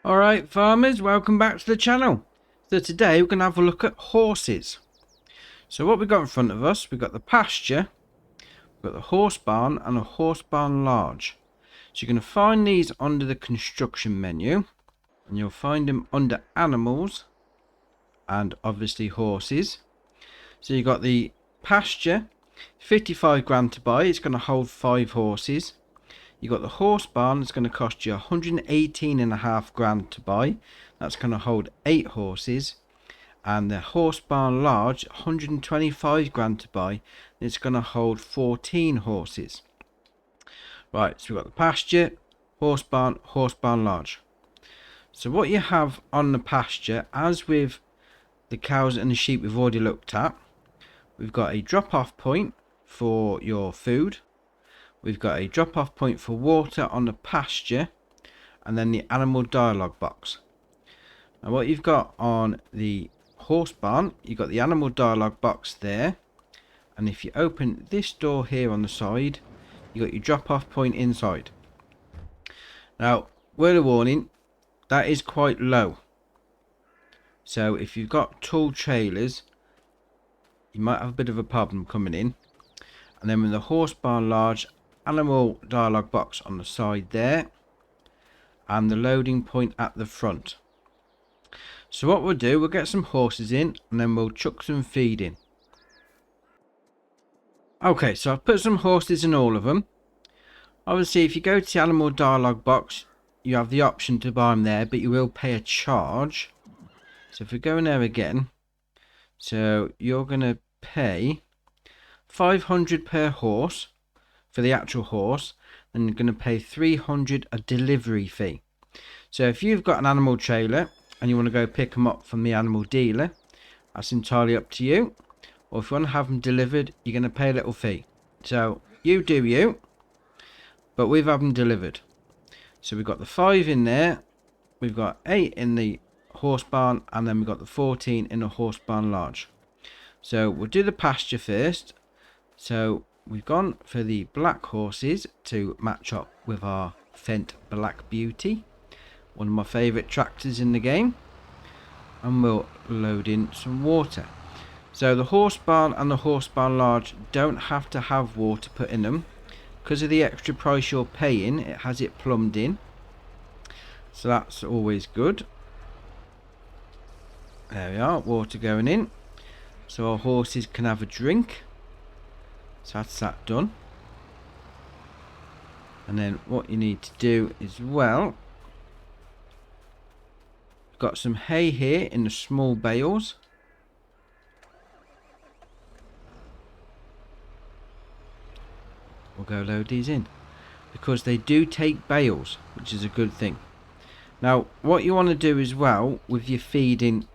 Alright farmers, welcome back to the channel. So today we're going to have a look at horses. So what we've got in front of us, we've got the pasture, we've got the horse barn and a horse barn large. So you're going to find these under the construction menu, and you'll find them under animals and obviously horses. So you've got the pasture, 55 grand to buy, it's going to hold 5 horses. You've got the horse barn, it's going to cost you 118.5 grand to buy. That's going to hold 8 horses. And the horse barn large, 125 grand to buy. It's going to hold 14 horses. Right, so we've got the pasture, horse barn large. So what you have on the pasture, as with the cows and the sheep we've already looked at, we've got a drop-off point for your food. We've got a drop-off point for water on the pasture, and then the animal dialogue box. Now what you've got on the horse barn, you've got the animal dialogue box there, and if you open this door here on the side, you've got your drop-off point inside. Now, word of warning, that is quite low. So if you've got tall trailers, you might have a bit of a problem coming in. And then with the horse barn large, animal dialogue box on the side there, and the loading point at the front. So what we'll do, we'll get some horses in and then we'll chuck some feed in. Okay, so I've put some horses in all of them. Obviously if you go to the animal dialogue box, you have the option to buy them there, but you will pay a charge. So if we go in there again, so you're going to pay 500 per horse for the actual horse, then you're going to pay 300 a delivery fee. So if you've got an animal trailer and you want to go pick them up from the animal dealer, that's entirely up to you. Or if you want to have them delivered, you're going to pay a little fee. So you do you, but we've had them delivered. So we've got the 5 in there, we've got 8 in the horse barn, and then we've got the 14 in the horse barn large. So we'll do the pasture first. So we've gone for the black horses to match up with our Fendt Black Beauty, one of my favourite tractors in the game, and we'll load in some water. So the horse barn and the horse barn large don't have to have water put in them. Because of the extra price you're paying, it has it plumbed in, so that's always good. There we are, water going in, so our horses can have a drink. So that's that done. And then what you need to do as well, we've got some hay here in the small bales. We'll go load these in, because they do take bales, which is a good thing. Now what you want to do as well with your feeding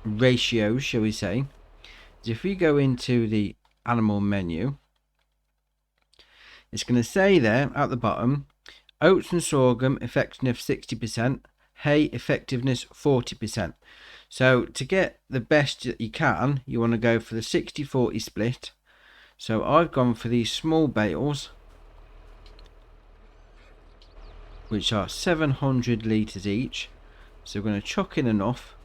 ratios, shall we say, is if we go into the animal menu, it's going to say there at the bottom, oats and sorghum effectiveness 60%, hay effectiveness 40%. So to get the best that you can, you want to go for the 60-40 split. So I've gone for these small bales, which are 700 litres each. So we're going to chuck in enough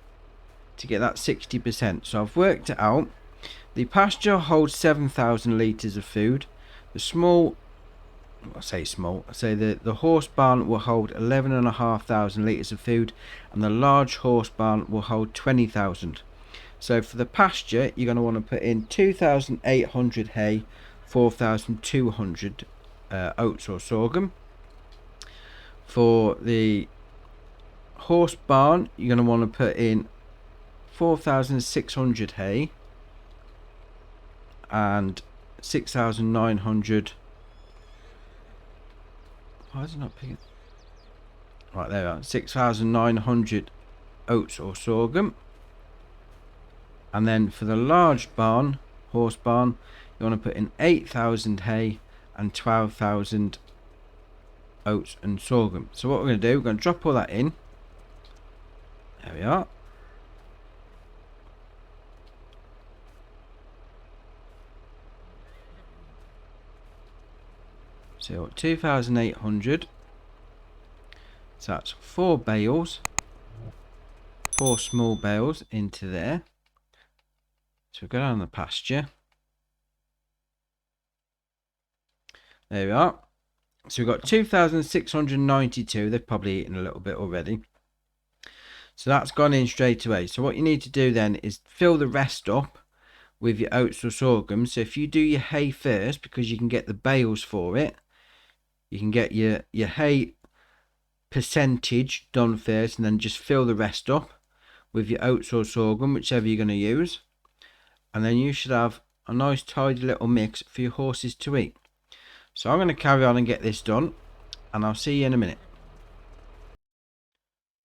to get that 60%. So I've worked it out. The pasture holds 7,000 litres of food. The small, I say the horse barn will hold 11,500 litres of food, and the large horse barn will hold 20,000. So for the pasture, you're going to want to put in 2,800 hay, 4,200 oats or sorghum. For the horse barn, you're going to want to put in 4,600 hay and 6,900. Why is it not picking? Right, there we are. 6,900 oats or sorghum. And then for the large barn, horse barn, you want to put in 8,000 hay and 12,000 oats and sorghum. So what we're going to do, we're going to drop all that in. There we are. So 2,800 So that's 4 bales, 4 small bales into there. So we go down the pasture. There we are. So we've got 2,692. They've probably eaten a little bit already. So that's gone in straight away. So what you need to do then is fill the rest up with your oats or sorghum. So if you do your hay first, because you can get the bales for it, you can get your hay percentage done first, and then just fill the rest up with your oats or sorghum, whichever you're going to use. And then you should have a nice tidy little mix for your horses to eat. So I'm going to carry on and get this done, and I'll see you in a minute.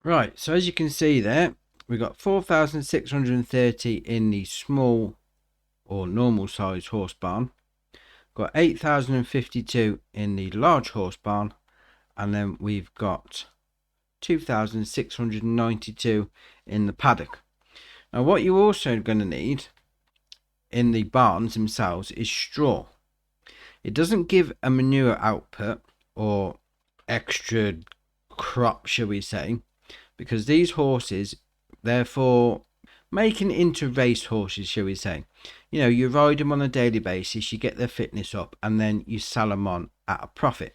Right, so as you can see there, we've got 4,630 in the small or normal size horse barn. Got 8,052 in the large horse barn, and then we've got 2,692 in the paddock. Now what you're also going to need in the barns themselves is straw. It doesn't give a manure output or extra crop, shall we say, because these horses, they're for making into race horses, shall we say. You know, you ride them on a daily basis, you get their fitness up, and then you sell them on at a profit.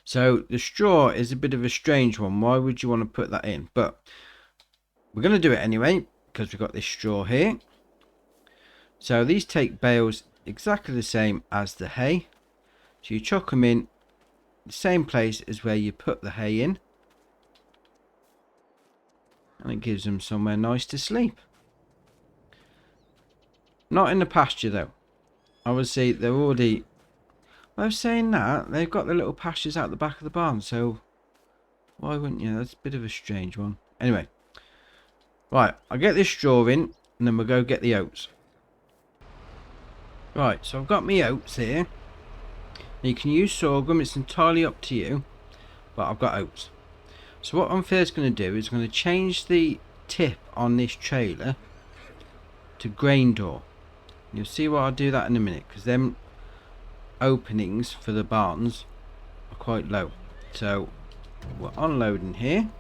So the straw is a bit of a strange one. Why would you want to put that in? But we're going to do it anyway, because we've got this straw here. So these take bales exactly the same as the hay. So you chuck them in the same place as where you put the hay in. And it gives them somewhere nice to sleep. Not in the pasture though. Obviously they're already... I was saying that, they've got the little pastures out the back of the barn, so why wouldn't you? That's a bit of a strange one. Anyway. Right, I'll get this straw in, and then we'll go get the oats. Right, so I've got my oats here. Now you can use sorghum, it's entirely up to you, but I've got oats. So what I'm first going to do is I'm going to change the tip on this trailer to grain door. You'll see why I'll do that in a minute, because them openings for the barns are quite low. So we're unloading here.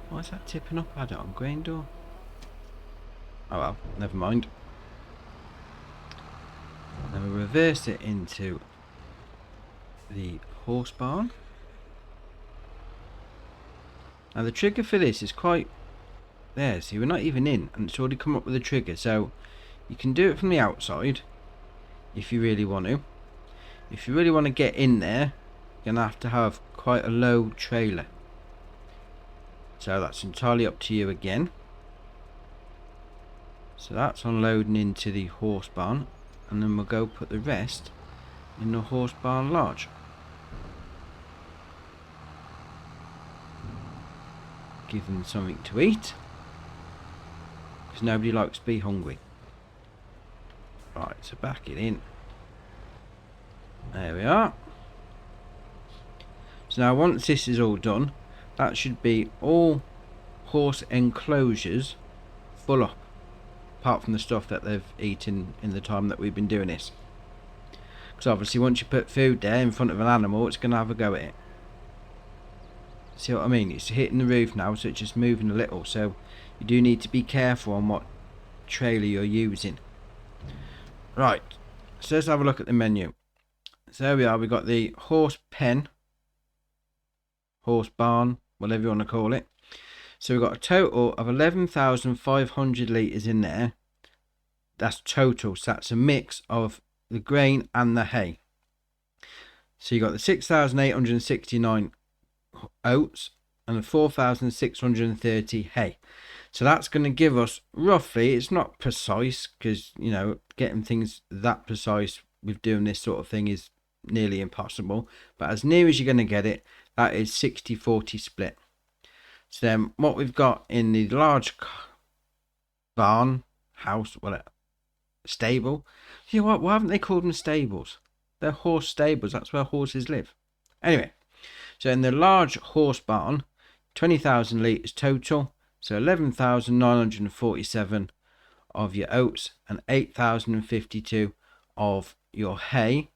Why is that tipping up? I don't on grain door. Oh well, never mind. Then we'll reverse it into the horse barn. Now the trigger for this is quite... There, see, we're not even in, and it's already come up with a trigger. So you can do it from the outside if you really want to. If you really want to get in there, you're going to have quite a low trailer. So that's entirely up to you again. So that's unloading into the horse barn, and then we'll go put the rest in the horse barn large. Give them something to eat, because nobody likes to be hungry. Right, so back it in. There we are. So now once this is all done, that should be all horse enclosures full up, apart from the stuff that they've eaten in the time that we've been doing this. Because obviously once you put food there in front of an animal, it's going to have a go at it. See what I mean? It's hitting the roof now, so it's just moving a little. So you do need to be careful on what trailer you're using. Right, so let's have a look at the menu. So there we are, we've got the horse pen, horse barn, whatever you want to call it. So we've got a total of 11,500 litres in there. That's total, so that's a mix of the grain and the hay. So you got the 6,869 oats and the 4,630 hay. So that's going to give us roughly, it's not precise, because you know, getting things that precise with doing this sort of thing is nearly impossible, but as near as you're going to get it, that is 60-40 split. So then what we've got in the large barn, house, whatever, stable, you know what, why haven't they called them stables? They're horse stables, that's where horses live. Anyway, so in the large horse barn, 20,000 litres total, so 11,947 of your oats and 8,052 of your hay,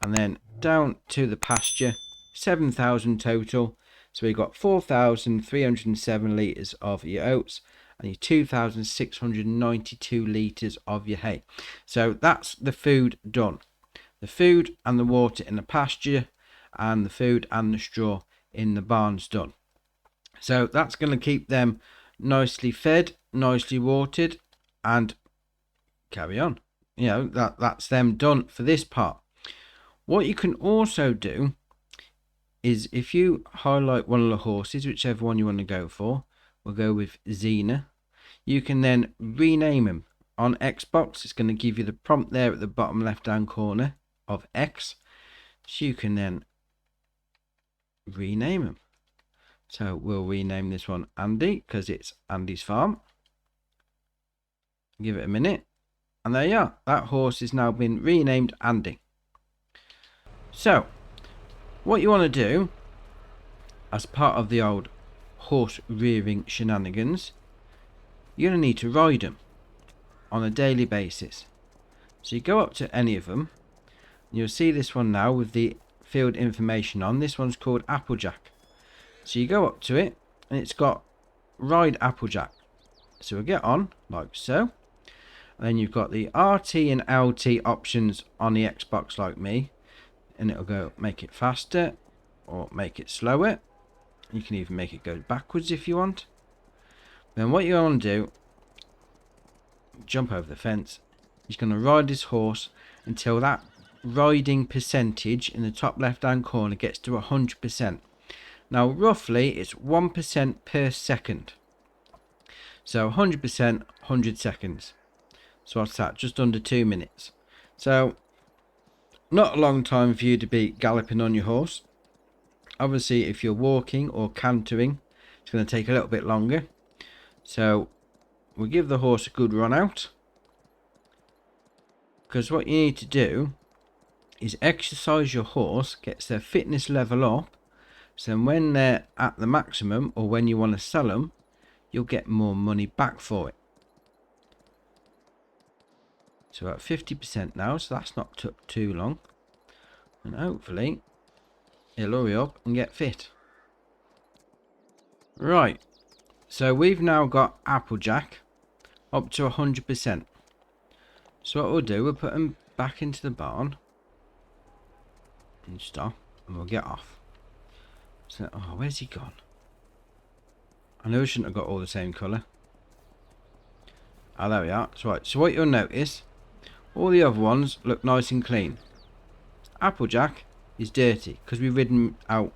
and then down to the pasture, 7,000 total. So we've got 4,307 litres of your oats and your 2,692 litres of your hay. So that's the food done. The food and the water in the pasture, and the food and the straw in the barn's done. So that's going to keep them nicely fed, nicely watered, and carry on. You know, that's them done for this part. What you can also do is, if you highlight one of the horses, whichever one you want to go for, we'll go with Xena, you can then rename him. On Xbox, it's going to give you the prompt there at the bottom left hand corner of X, so you can then rename him. So we'll rename this one Andy because it's Andy's farm. Give it a minute, and there you are. That horse has now been renamed Andy. So what you want to do as part of the old horse rearing shenanigans, you're going to need to ride them on a daily basis. So you go up to any of them, and you'll see this one now with the field information on. This one's called Applejack. So you go up to it, and it's got ride Applejack. So we'll get on like so, and then you've got the RT and LT options on the Xbox like me, and it'll go make it faster or make it slower. You can even make it go backwards if you want. Then what you want to do, jump over the fence. He's going to ride this horse until that riding percentage in the top left hand corner gets to 100%. Now roughly it's 1% per second. So 100%, 100 seconds. So what's that? Just under 2 minutes. So not a long time for you to be galloping on your horse. Obviously if you're walking or cantering, it's going to take a little bit longer. So we'll give the horse a good run out, because what you need to do is exercise your horse, gets their fitness level up, so then when they're at the maximum or when you want to sell them, you'll get more money back for it. So we're at 50% now, so that's not took too long, and hopefully he'll hurry up and get fit. Right, so we've now got Applejack up to 100%. So what we'll do, we'll put him back into the barn and stop, and we'll get off. So, oh, where's he gone? I know we shouldn't have got all the same colour. Oh, there we are. So, right, so what you'll notice, all the other ones look nice and clean. Applejack is dirty because we've ridden him out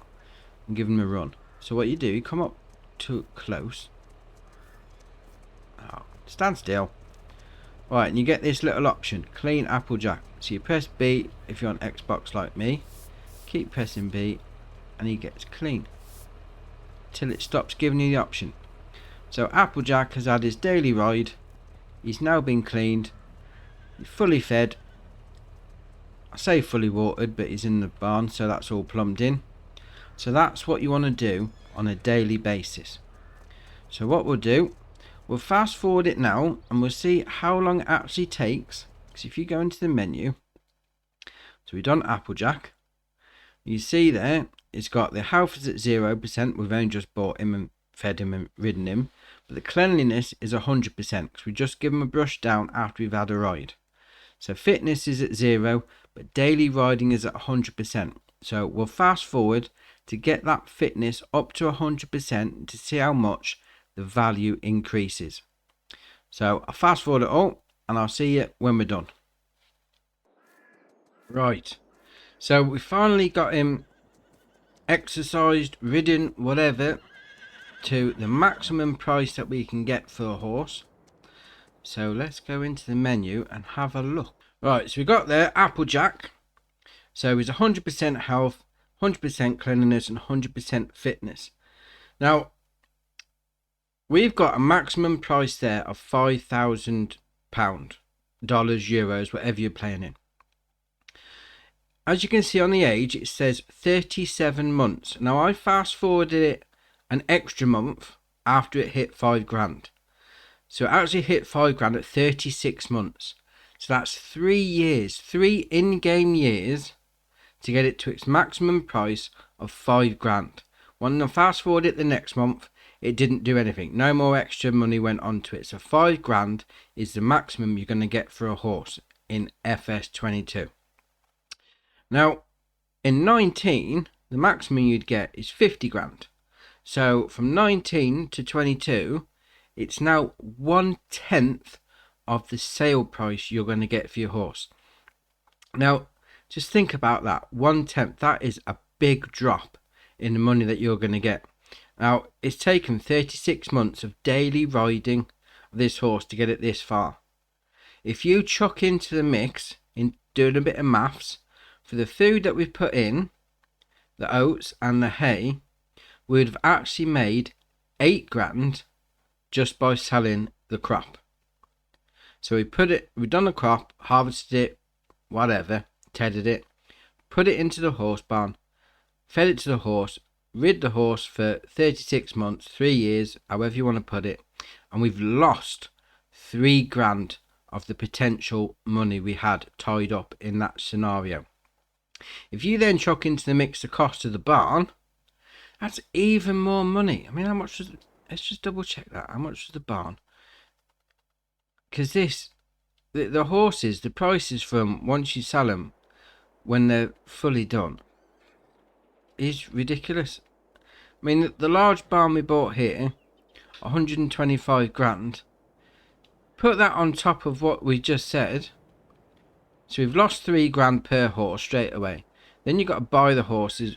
and given him a run. So what you do, you come up too close. Oh, stand still. Right, and you get this little option, clean Applejack. So you press B if you're on Xbox like me. Keep pressing B and he gets clean till it stops giving you the option. So Applejack has had his daily ride. He's now been cleaned. He's fully fed. I say fully watered, but he's in the barn, so that's all plumbed in. So that's what you want to do on a daily basis. So what we'll do, we'll fast forward it now and we'll see how long it actually takes. Because if you go into the menu, so we've done Applejack, you see there it's got the health is at 0%. We've only just bought him and fed him and ridden him, but the cleanliness is 100% because we just give him a brush down after we've had a ride. So fitness is at 0, but daily riding is at 100%. So we'll fast forward to get that fitness up to 100% to see how much the value increases. So I'll fast forward it all and I'll see you when we're done. Right, so we finally got him exercised, ridden, whatever, to the maximum price that we can get for a horse. So let's go into the menu and have a look. Right, so we got there Applejack. So he's 100% health, 100% cleanliness and 100% fitness. Now we've got a maximum price there of £5,000, dollars, euros, whatever you're playing in. As you can see on the age, it says 37 months. Now I fast forwarded it an extra month after it hit 5 grand. So it actually hit 5 grand at 36 months. So that's 3 years, 3 in-game years to get it to its maximum price of 5 grand. When I fast forward it the next month, it didn't do anything. No more extra money went onto it. So 5 grand is the maximum you're going to get for a horse in FS22. Now, in 19, the maximum you'd get is 50 grand. So from 19 to 22, it's now 1/10 of the sale price you're going to get for your horse. Now, just think about that. 1/10, that is a big drop in the money that you're going to get. Now, it's taken 36 months of daily riding of this horse to get it this far. If you chuck into the mix, in doing a bit of maths, for the food that we've put in, the oats and the hay, we'd have actually made 8 grand just by selling the crop. So we've done the crop, harvested it, whatever, tedded it, put it into the horse barn, fed it to the horse, rid the horse for 36 months, 3 years, however you want to put it, and we've lost 3 grand of the potential money we had tied up in that scenario. If you then chuck into the mix the cost of the barn, that's even more money. I mean, how much was it? Let's just double check that. How much was the barn? Because the horses, the prices from once you sell them, when they're fully done, is ridiculous. I mean, the large barn we bought here, 125 grand. Put that on top of what we just said. So we've lost 3 grand per horse straight away. Then you got to buy the horses.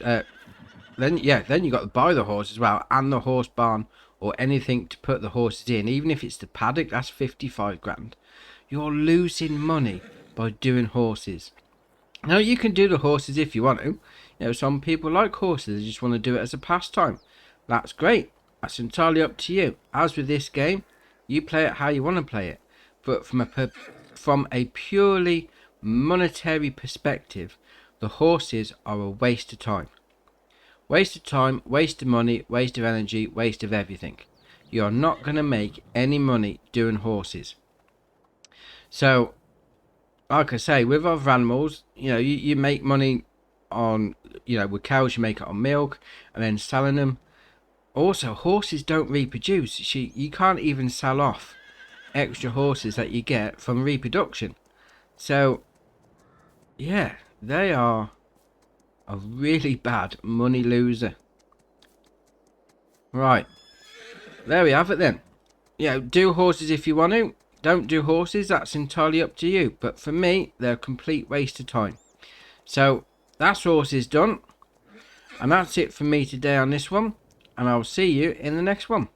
Then you got to buy the horse as well, and the horse barn or anything to put the horses in. Even if it's the paddock, that's 55 grand. You're losing money by doing horses. Now, you can do the horses if you want to. You know, some people like horses, they just want to do it as a pastime. That's great. That's entirely up to you. As with this game, you play it how you want to play it. But from a purely monetary perspective, the horses are a waste of time. Waste of time, waste of money, waste of energy, waste of everything. You're not going to make any money doing horses. So, like I say, with other animals, you know, you make money on, you know, with cows you make it on milk and then selling them. Also, horses don't reproduce. You can't even sell off extra horses that you get from reproduction. So, yeah, they are a really bad money loser. Right, there we have it then. You know, do horses if you want to. Don't do horses, that's entirely up to you. But for me, they're a complete waste of time. So, that's horses done. And that's it for me today on this one. And I'll see you in the next one.